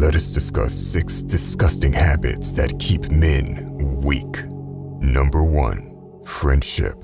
let us discuss 6 disgusting habits that keep men weak. Number 1. Friendship.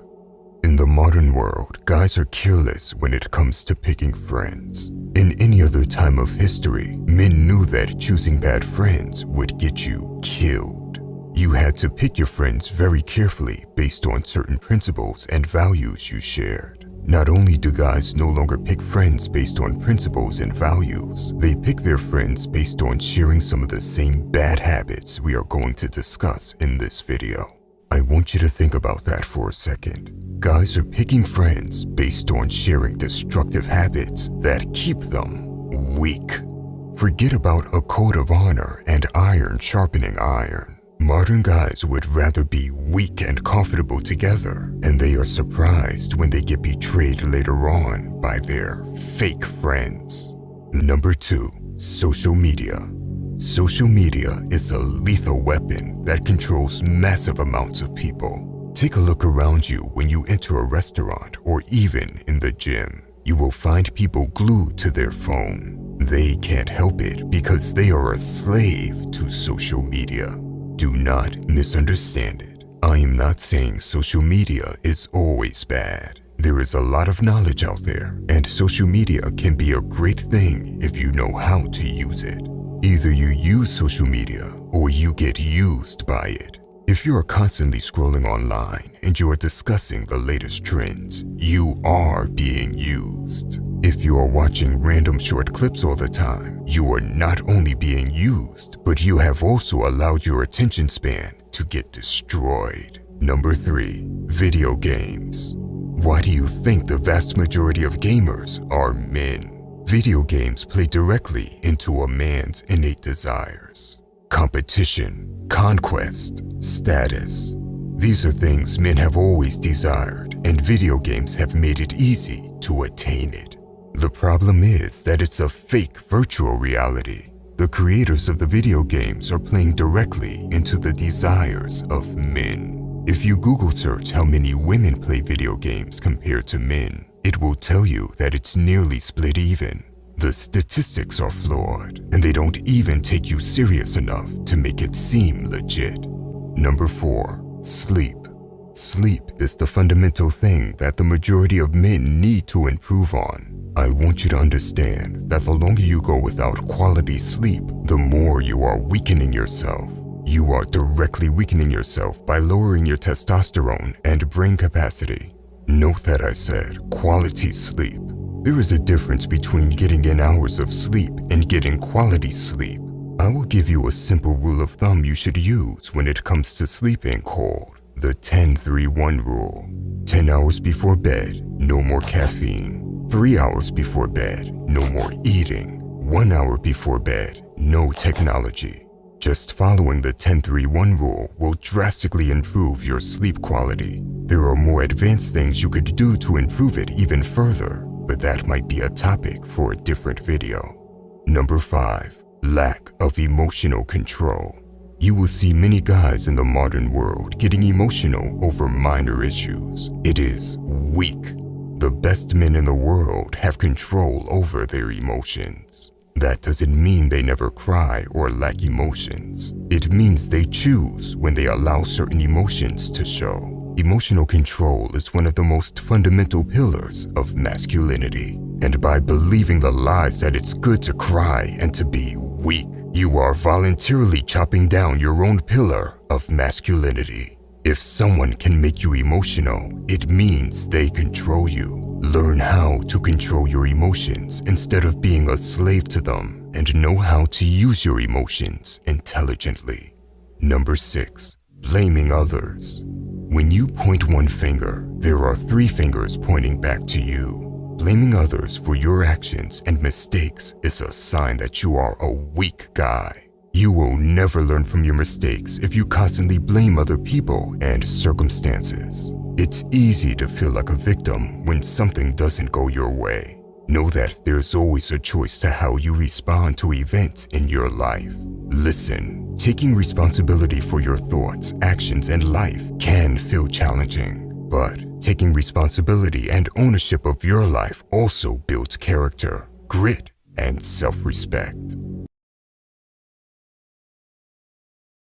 In the modern world, guys are careless when it comes to picking friends. In any other time of history, men knew that choosing bad friends would get you killed. You had to pick your friends very carefully based on certain principles and values you shared. Not only do guys no longer pick friends based on principles and values, they pick their friends based on sharing some of the same bad habits we are going to discuss in this video. I want you to think about that for a second. Guys are picking friends based on sharing destructive habits that keep them weak. Forget about a code of honor and iron sharpening iron. Modern guys would rather be weak and comfortable together, and they are surprised when they get betrayed later on by their fake friends. Number 2. Social media. Social media is a lethal weapon that controls massive amounts of people. Take a look around you when you enter a restaurant or even in the gym. You will find people glued to their phone. They can't help it because they are a slave to social media. Do not misunderstand it. I am not saying social media is always bad. There is a lot of knowledge out there, and social media can be a great thing if you know how to use it. Either you use social media or you get used by it. If you are constantly scrolling online and you are discussing the latest trends, you are being used. If you are watching random short clips all the time, you are not only being used, but you have also allowed your attention span to get destroyed. Number 3. Video games. Why do you think the vast majority of gamers are men? Video games play directly into a man's innate desires. Competition, conquest, status. These are things men have always desired, and video games have made it easy to attain it. The problem is that it's a fake virtual reality. The creators of the video games are playing directly into the desires of men. If you Google search how many women play video games compared to men, it will tell you that it's nearly split even. The statistics are flawed, and they don't even take you serious enough to make it seem legit. Number 4. Sleep. Sleep is the fundamental thing that the majority of men need to improve on. I want you to understand that the longer you go without quality sleep, the more you are weakening yourself. You are directly weakening yourself by lowering your testosterone and brain capacity. Note that I said quality sleep. There is a difference between getting in hours of sleep and getting quality sleep. I will give you a simple rule of thumb you should use when it comes to sleeping called the 10-3-1 rule. 10 hours before bed, no more caffeine. 3 hours before bed, no more eating. 1 hour before bed, no technology. Just following the 10-3-1 rule will drastically improve your sleep quality. There are more advanced things you could do to improve it even further, but that might be a topic for a different video. Number 5. Lack of emotional control. You will see many guys in the modern world getting emotional over minor issues. It is weak. The best men in the world have control over their emotions. That doesn't mean they never cry or lack emotions. It means they choose when they allow certain emotions to show. Emotional control is one of the most fundamental pillars of masculinity. And by believing the lies that it's good to cry and to be weak, you are voluntarily chopping down your own pillar of masculinity. If someone can make you emotional, it means they control you. Learn how to control your emotions instead of being a slave to them, and know how to use your emotions intelligently. Number 6. Blaming others. When you point one finger, there are 3 fingers pointing back to you. Blaming others for your actions and mistakes is a sign that you are a weak guy. You will never learn from your mistakes if you constantly blame other people and circumstances. It's easy to feel like a victim when something doesn't go your way. Know that there's always a choice to how you respond to events in your life. Listen, taking responsibility for your thoughts, actions, and life can feel challenging, but taking responsibility and ownership of your life also builds character, grit, and self-respect.